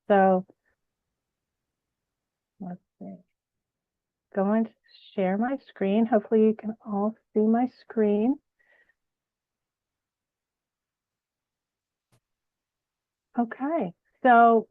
So let's see. Going to share my screen. Hopefully you can all see my screen. Okay, so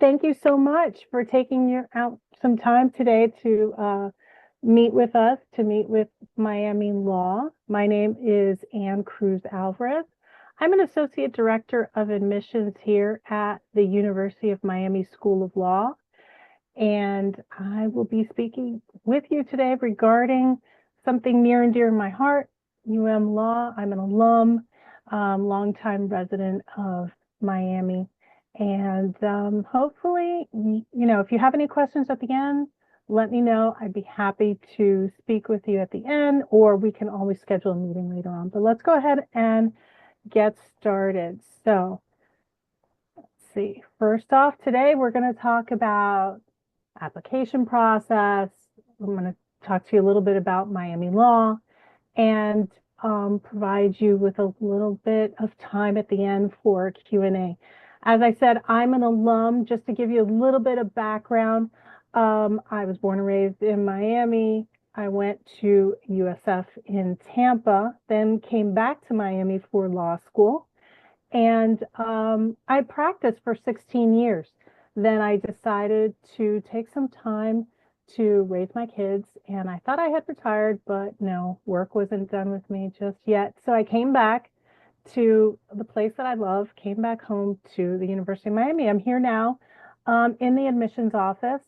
thank you so much for taking out some time today to meet with us, to meet with Miami Law. My name is Ann Cruz Alvarez. I'm an Associate Director of Admissions here at the University of Miami School of Law, and I will be speaking with you today regarding something near and dear to my heart, UM Law. I'm an alum, longtime resident of Miami. And hopefully, if you have any questions at the end, let me know. I'd be happy to speak with you at the end, or we can always schedule a meeting later on. But let's go ahead and get started. So let's see. First off, today we're going to talk about application process. I'm going to talk to you a little bit about Miami Law and provide you with a little bit of time at the end for Q&A. As I said, I'm an alum. Just to give you a little bit of background, I was born and raised in Miami. I went to USF in Tampa, then came back to Miami for law school. And I practiced for 16 years. Then I decided to take some time to raise my kids, and I thought I had retired, but no, work wasn't done with me just yet. So I came back to the place that I love, came back home to the University of Miami. I'm here now in the admissions office.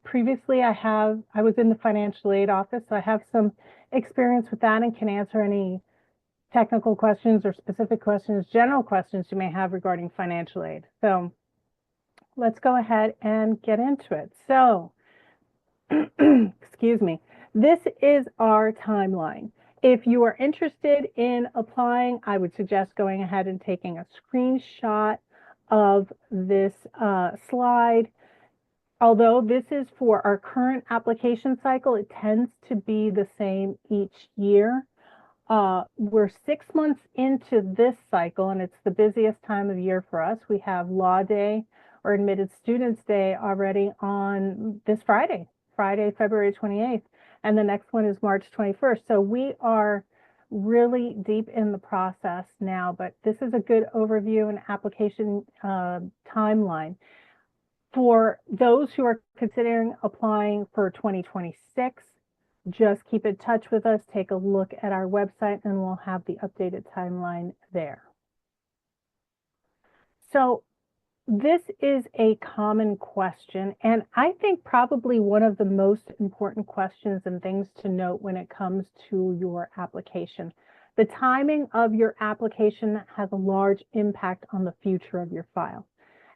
Previously, I was in the financial aid office, so I have some experience with that and can answer any technical questions or specific questions, general questions you may have regarding financial aid. So let's go ahead and get into it. So, excuse me, this is our timeline. If you are interested in applying, I would suggest going ahead and taking a screenshot of this slide. Although this is for our current application cycle, it tends to be the same each year. We're 6 months into this cycle, and it's the busiest time of year for us. We have Law Day or Admitted Students Day already on this Friday, February 28th, and the next one is March 21st. So we are really deep in the process now, but this is a good overview and application timeline. For those who are considering applying for 2026, just keep in touch with us, take a look at our website, and we'll have the updated timeline there. So this is a common question, and I think probably one of the most important questions and things to note when it comes to your application. The timing of your application has a large impact on the future of your file.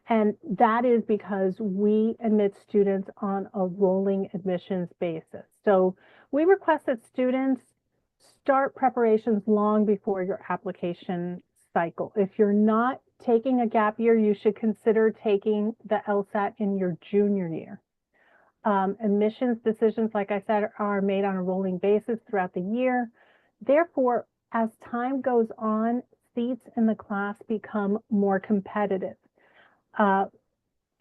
And that is because we admit students on a rolling admissions basis. So we request that students start preparations long before your application cycle. If you're not taking a gap year, you should consider taking the LSAT in your junior year. Admissions decisions, like I said, are made on a rolling basis throughout the year. Therefore, as time goes on, seats in the class become more competitive.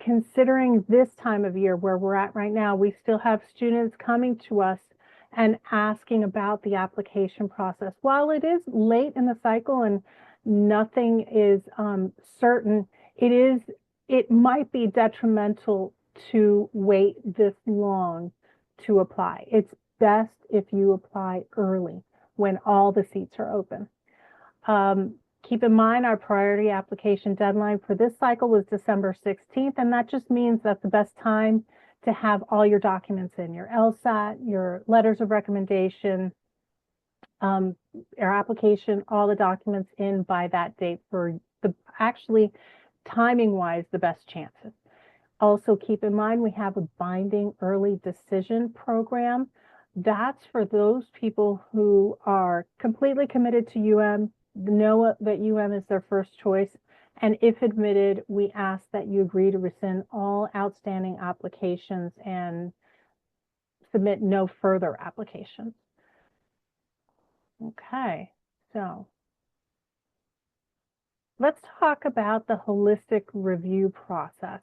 Considering this time of year where we're at right now, we still have students coming to us and asking about the application process. While it is late in the cycle and nothing is certain, it might be detrimental to wait this long to apply. It's best if you apply early when all the seats are open. Keep in mind our priority application deadline for this cycle was December 16th, and that just means that's the best time to have all your documents in, your LSAT, your letters of recommendation, our application, all the documents in by that date for actually timing-wise, the best chances. Also keep in mind we have a binding early decision program. That's for those people who are completely committed to UM, know that UM is their first choice, and if admitted, we ask that you agree to rescind all outstanding applications and submit no further applications. Okay, so let's talk about the holistic review process.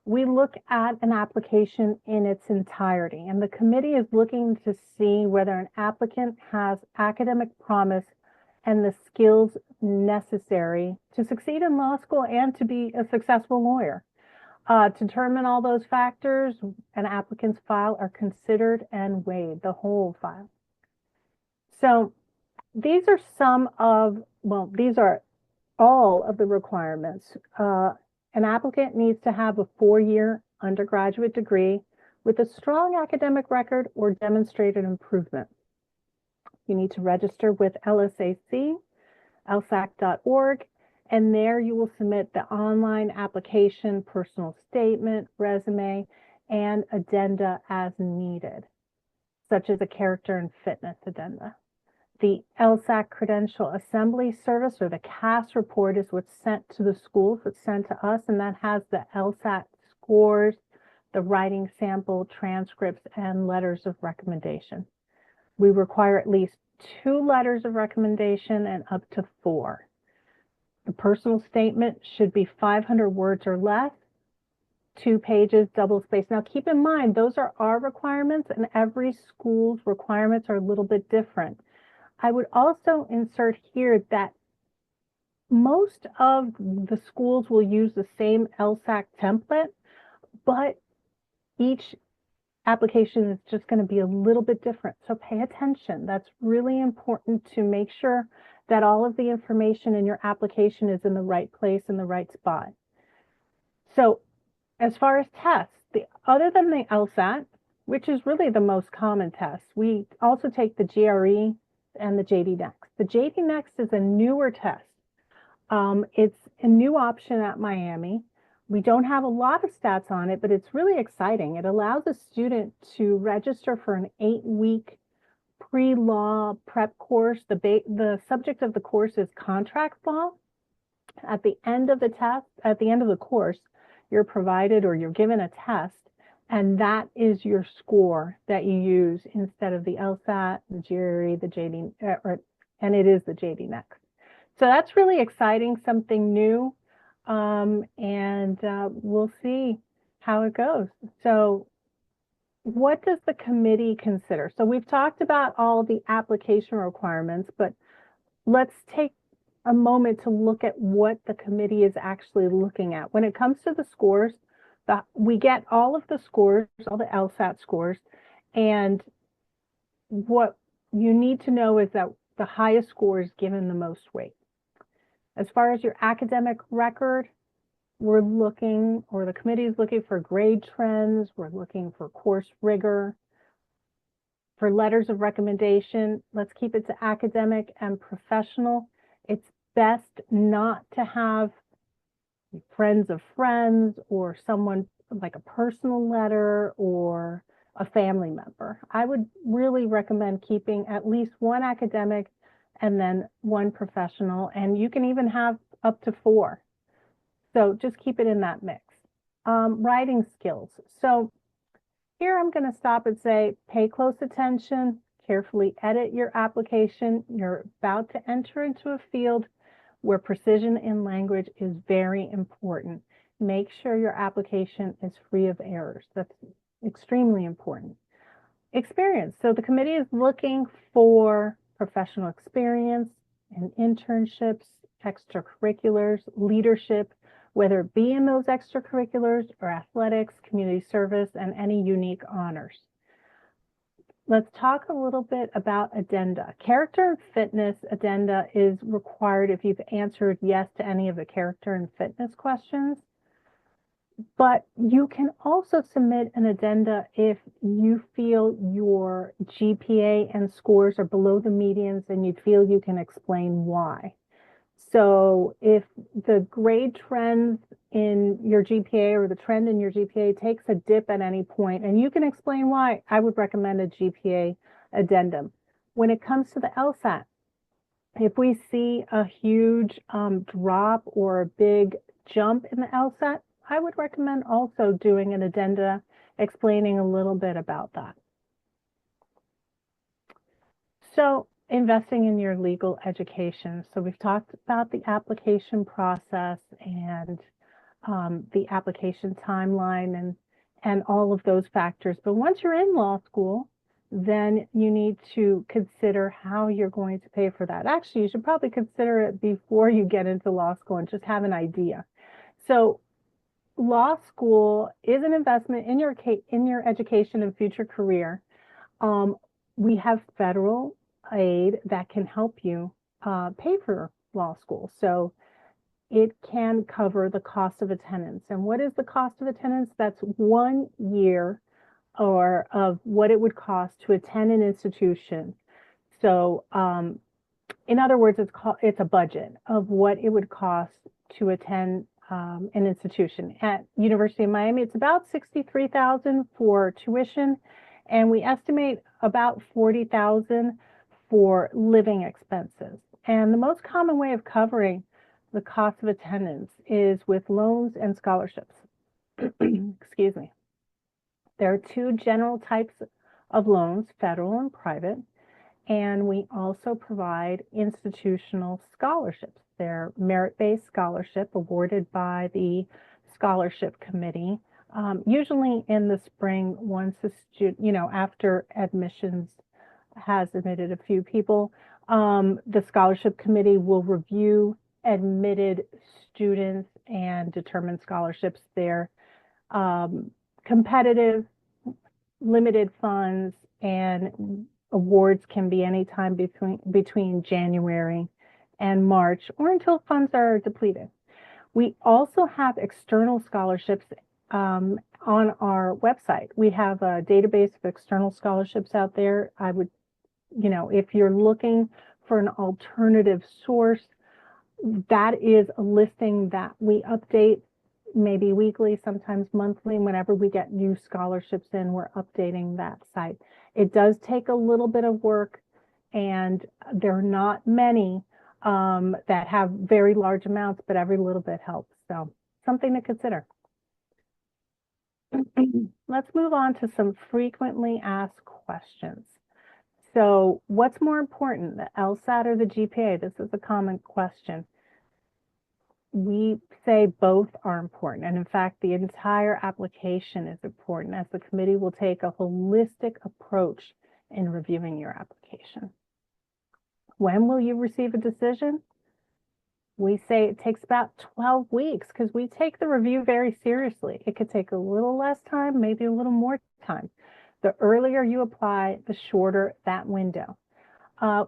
we look at an application in its entirety, and the committee is looking to see whether an applicant has academic promise and the skills necessary to succeed in law school and to be a successful lawyer. To determine all those factors, an applicant's file are considered and weighed, the whole file. So these are these are all of the requirements. An applicant needs to have a 4-year undergraduate degree with a strong academic record or demonstrated improvement. You need to register with LSAC, lsac.org, and there you will submit the online application, personal statement, resume, and addenda as needed, such as a character and fitness addenda. The LSAC Credential Assembly Service, or the CAS report, is what's sent to the schools. It's sent to us, and that has the LSAT scores, the writing sample, transcripts, and letters of recommendation. We require at least 2 letters of recommendation and up to 4. The personal statement should be 500 words or less, 2 pages, double spaced. Now, keep in mind, those are our requirements, and every school's requirements are a little bit different. I would also insert here that most of the schools will use the same LSAC template, but each application is just going to be a little bit different. So pay attention. That's really important to make sure that all of the information in your application is in the right place in the right spot. So as far as tests, other than the LSAT, which is really the most common test, we also take the GRE and the JD Next. The JD Next is a newer test. It's a new option at Miami. We don't have a lot of stats on it, but it's really exciting. It allows a student to register for an 8-week pre-law prep course. The subject of the course is contract law. At the end of the course, you're provided or you're given a test, and that is your score that you use instead of the LSAT, the GRE, the JD, and it is the JD Next. So that's really exciting, something new, and we'll see how it goes. So what does the committee consider? So we've talked about all the application requirements, but let's take a moment to look at what the committee is actually looking at. When it comes to the scores, we get all of the scores, all the LSAT scores, and what you need to know is that the highest score is given the most weight. As far as your academic record, we're looking, or the committee is looking for grade trends, we're looking for course rigor. For letters of recommendation, let's keep it to academic and professional. It's best not to have friends of friends or someone like a personal letter or a family member. I would really recommend keeping at least 1 academic and then 1 professional, and you can even have up to 4. So just keep it in that mix. Writing skills. So here I'm going to stop and say, pay close attention, carefully edit your application. You're about to enter into a field where precision in language is very important. Make sure your application is free of errors. That's extremely important. Experience. So the committee is looking for professional experience and internships, extracurriculars, leadership, whether it be in those extracurriculars or athletics, community service, and any unique honors. Let's talk a little bit about addenda. Character and fitness addenda is required if you've answered yes to any of the character and fitness questions. But you can also submit an addenda if you feel your GPA and scores are below the medians and you feel you can explain why. So if the grade trends in your GPA or the trend in your GPA takes a dip at any point and you can explain why, I would recommend a GPA addendum. When it comes to the LSAT, if we see a huge drop or a big jump in the LSAT, I would recommend also doing an addenda explaining a little bit about that. So investing in your legal education. So we've talked about the application process and the application timeline and all of those factors. But once you're in law school, then you need to consider how you're going to pay for that. Actually, you should probably consider it before you get into law school and just have an idea. So law school is an investment in your education and future career. We have federal aid that can help you pay for law school. So it can cover the cost of attendance. And what is the cost of attendance? That's 1 year or of what it would cost to attend an institution. So in other words, it's a budget of what it would cost to attend an institution. At University of Miami, it's about $63,000 for tuition, and we estimate about $40,000 for living expenses. And the most common way of covering the cost of attendance is with loans and scholarships. Excuse me. There are two general types of loans, federal and private, and we also provide institutional scholarships. They're merit-based scholarship awarded by the scholarship committee, usually in the spring once the student, after admissions has admitted a few people, the scholarship committee will review admitted students and determine scholarships. They're competitive, limited funds, and awards can be anytime between January and March or until funds are depleted. We also have external scholarships on our website. We have a database of external scholarships out there. I would, if you're looking for an alternative source, that is a listing that we update maybe weekly, sometimes monthly. Whenever we get new scholarships in, we're updating that site. It does take a little bit of work, and there are not many that have very large amounts, but every little bit helps. So something to consider. Let's move on to some frequently asked questions. So what's more important, the LSAT or the GPA? This is a common question. We say both are important. And in fact, the entire application is important, as the committee will take a holistic approach in reviewing your application. When will you receive a decision? We say it takes about 12 weeks because we take the review very seriously. It could take a little less time, maybe a little more time. The earlier you apply, the shorter that window.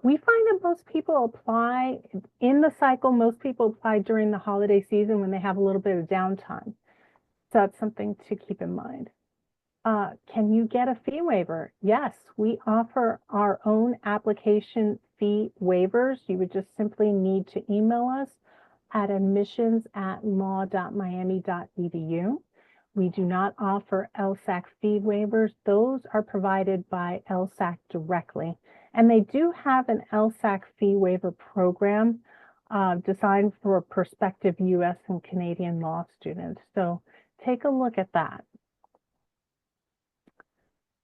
We find that most people apply in the cycle. Most people apply during the holiday season when they have a little bit of downtime. So that's something to keep in mind. Can you get a fee waiver? Yes, we offer our own application fee waivers. You would just simply need to email us at admissions@law.miami.edu. We do not offer LSAC fee waivers. Those are provided by LSAC directly. And they do have an LSAC fee waiver program designed for prospective U.S. and Canadian law students. So take a look at that.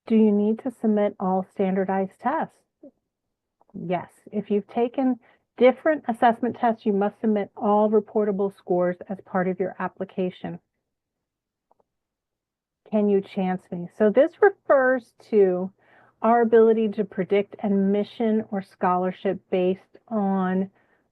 Do you need to submit all standardized tests? Yes. If you've taken different assessment tests, you must submit all reportable scores as part of your application. Can you chance me? So this refers to our ability to predict admission or scholarship based on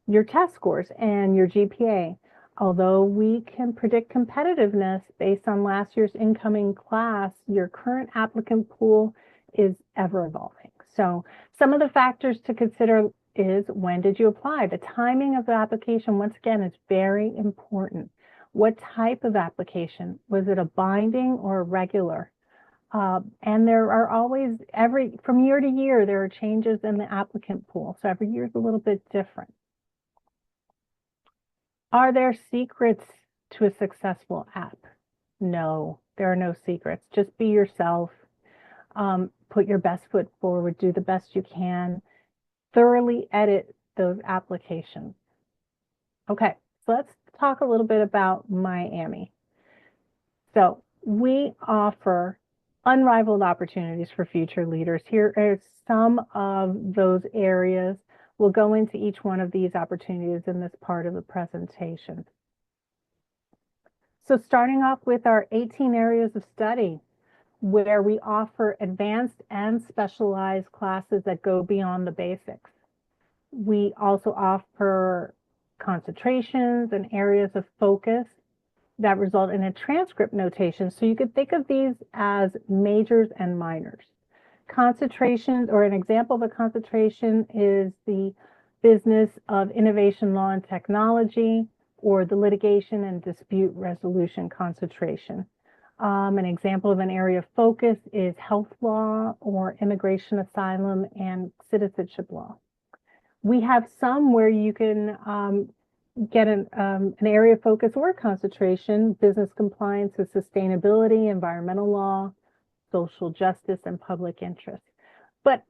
your test scores and your GPA. Although we can predict competitiveness based on last year's incoming class, your current applicant pool is ever evolving. So some of the factors to consider is, when did you apply? The timing of the application, once again, is very important. What type of application? Was it a binding or a regular? And there are always, from year to year, there are changes in the applicant pool. So every year is a little bit different. Are there secrets to a successful app? No, there are no secrets. Just be yourself. Put your best foot forward. Do the best you can. Thoroughly edit those applications. Okay, so let's talk a little bit about Miami. So we offer unrivaled opportunities for future leaders. Here are some of those areas. We'll go into each one of these opportunities in this part of the presentation. So starting off with our 18 areas of study, where we offer advanced and specialized classes that go beyond the basics. We also offer concentrations and areas of focus that result in a transcript notation. So you could think of these as majors and minors. Concentrations, or an example of a concentration, is the business of innovation, law, and technology, or the litigation and dispute resolution concentration. An example of an area of focus is health law or immigration, asylum, and citizenship law. We have some where you can get an area of focus or concentration: business compliance with sustainability, environmental law, social justice, and public interest. But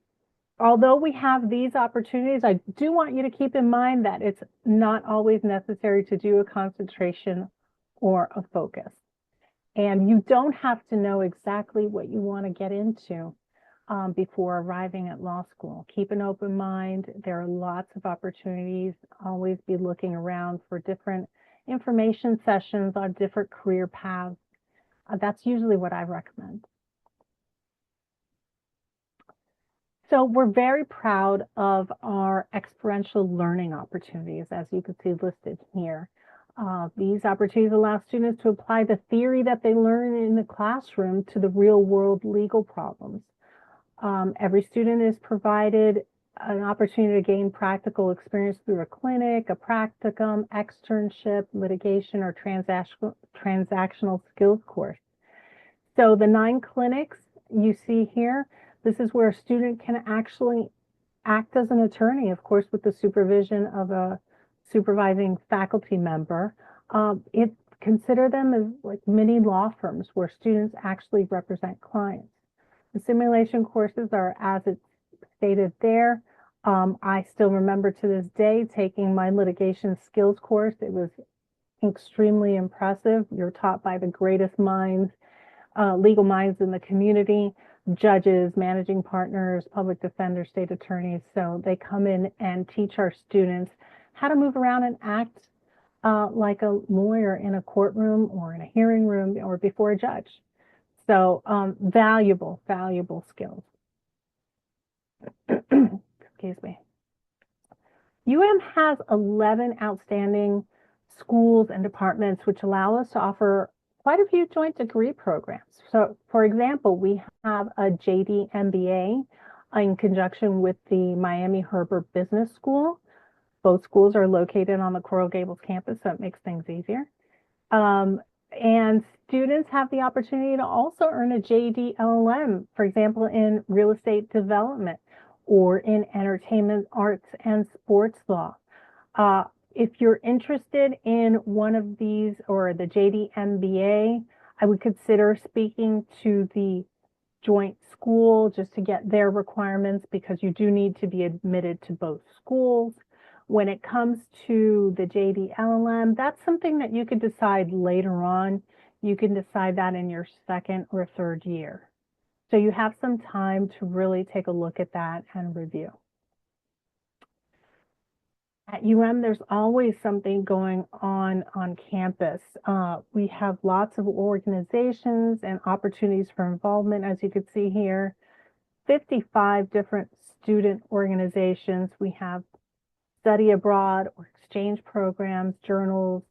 although we have these opportunities, I do want you to keep in mind that it's not always necessary to do a concentration or a focus. And you don't have to know exactly what you want to get into before arriving at law school. Keep an open mind. There are lots of opportunities. Always be looking around for different information sessions on different career paths. That's usually what I recommend. So we're very proud of our experiential learning opportunities, as you can see listed here. These opportunities allow students to apply the theory that they learn in the classroom to the real world legal problems. Every student is provided an opportunity to gain practical experience through a clinic, a practicum, externship, litigation, or transactional skills course. So the 9 clinics you see here, this is where a student can actually act as an attorney, of course, with the supervision of a supervising faculty member. Consider them as like mini law firms where students actually represent clients. The simulation courses are as it's stated there. I still remember to this day taking my litigation skills course. It was extremely impressive. You're taught by the greatest minds, legal minds in the community: judges, managing partners, public defenders, state attorneys. So they come in and teach our students how to move around and act like a lawyer in a courtroom or in a hearing room or before a judge. So valuable skills. Excuse me. UM has 11 outstanding schools and departments which allow us to offer quite a few joint degree programs. So for example, we have a JD MBA in conjunction with the Miami Herbert Business School. Both schools are located on the Coral Gables campus, so it makes things easier. And students have the opportunity to also earn a JD LLM, for example, in real estate development or in entertainment, arts, and sports law. If you're interested in one of these or the JD MBA, I would consider speaking to the joint school just to get their requirements, because you do need to be admitted to both schools. When it comes to the JD LLM, that's something that you could decide later on. You can decide that in your 2nd or 3rd year. So you have some time to really take a look at that and review. At there's always something going on campus. We have lots of organizations and opportunities for involvement, as you can see here. 55 different student organizations. We have study abroad or exchange programs, journals,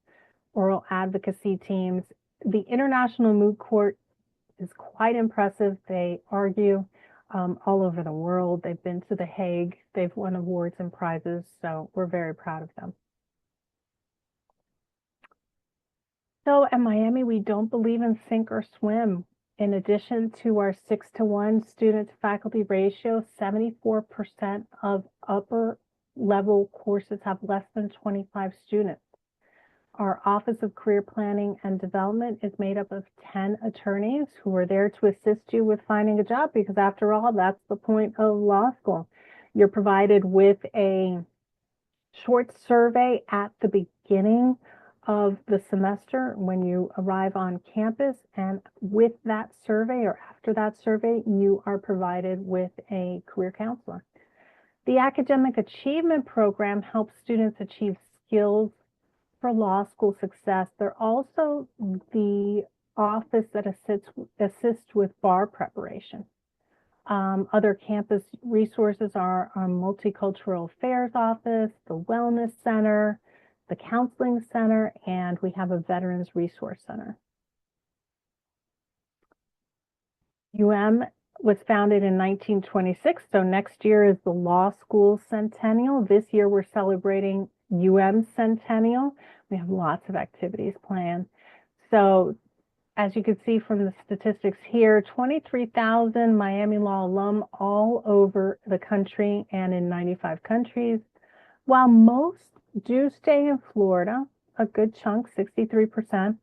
oral advocacy teams. The International Moot Court is quite impressive. They argue all over the world. They've been to The Hague. They've won awards and prizes, so we're very proud of them. So at Miami, we don't believe in sink or swim. In addition to our 6-to-1 student to faculty ratio, 74% of upper level courses have less than 25 students. Our Office of Career Planning and Development is made up of 10 attorneys who are there to assist you with finding a job, because after all, that's the point of law school. You're provided with a short survey at the beginning of the semester when you arrive on campus, and with that survey or after that survey, you are provided with a career counselor. The Academic Achievement Program helps students achieve skills for law school success. They're also the office that assists with bar preparation. Other campus resources are our Multicultural Affairs Office, the Wellness Center, the Counseling Center, and we have a Veterans Resource Center. was founded in 1926, so next year is the law school centennial. This year we're celebrating centennial. We have lots of activities planned. So as you can see from the statistics here, 23,000 Miami Law alum all over the country and in 95 countries. While most do stay in Florida, a good chunk, 63%,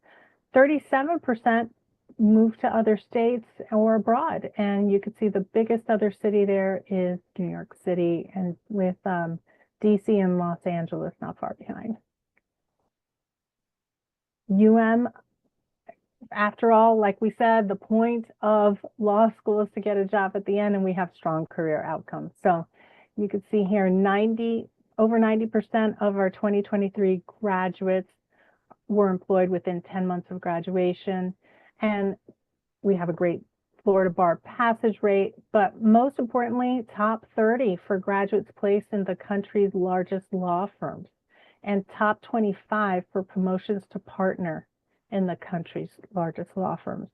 37% move to other states or abroad. And you can see the biggest other city there is New York City, and with DC and Los Angeles not far behind. After all, like we said, the point of law school is to get a job at the end, and we have strong career outcomes. So you can see here, over 90% of our 2023 graduates were employed within 10 months of graduation. And we have a great Florida bar passage rate, but most importantly, top 30 for graduates placed in the country's largest law firms, and top 25 for promotions to partner in the country's largest law firms.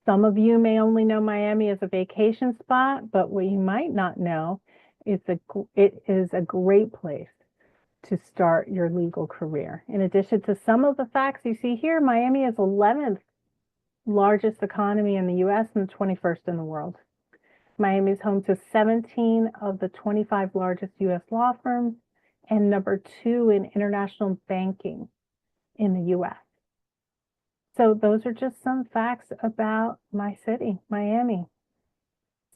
Some of you may only know Miami as a vacation spot, but what you might not know is it is a great place to start your legal career. In addition to some of the facts you see here, Miami is 11th largest economy in the US and 21st in the world. Miami is home to 17 of the 25 largest US law firms and number 2 in international banking in the US. So those are just some facts about my city, Miami.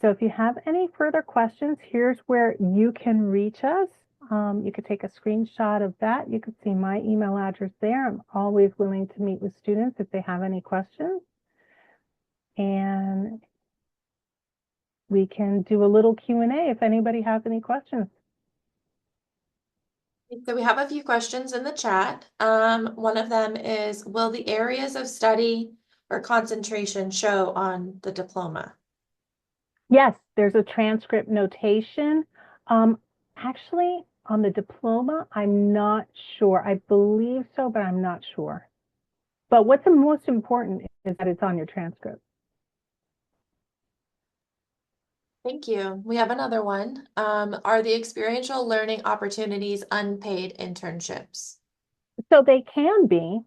So if you have any further questions, here's where you can reach us. You could take a screenshot of that. You could see my email address there. I'm always willing to meet with students if they have any questions. And we can do a little Q&A if anybody has any questions. So we have a few questions in the chat. One of them is, will the areas of study or concentration show on the diploma? Yes, there's a transcript notation. Actually, on the diploma, I'm not sure. I believe so, but I'm not sure. But what's the most important is that it's on your transcript. Thank you. We have another one. Are the experiential learning opportunities unpaid internships? So they can be.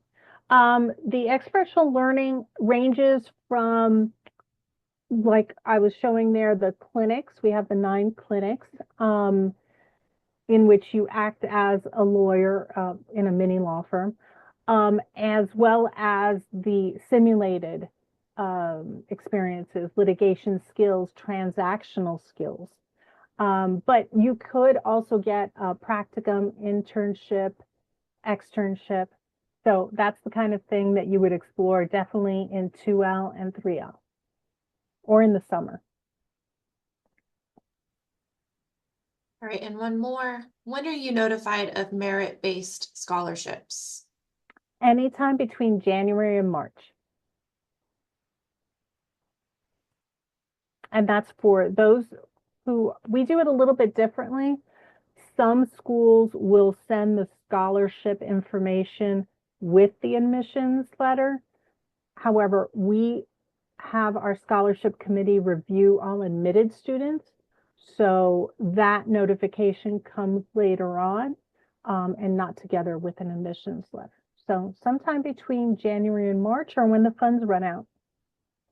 The experiential learning ranges from, like I was showing there, the clinics. We have the 9 clinics in which you act as a lawyer in a mini law firm, as well as the simulated experiences, litigation skills, transactional skills. But you could also get a practicum, internship, externship. So that's the kind of thing that you would explore definitely in 2L and 3L, or in the summer. All right, and one more. When are you notified of merit-based scholarships? Anytime between January and March. And that's for those who, we do it a little bit differently. Some schools will send the scholarship information with the admissions letter. However, we have our scholarship committee review all admitted students. So that notification comes later on and not together with an admissions letter. So sometime between January and March, or when the funds run out.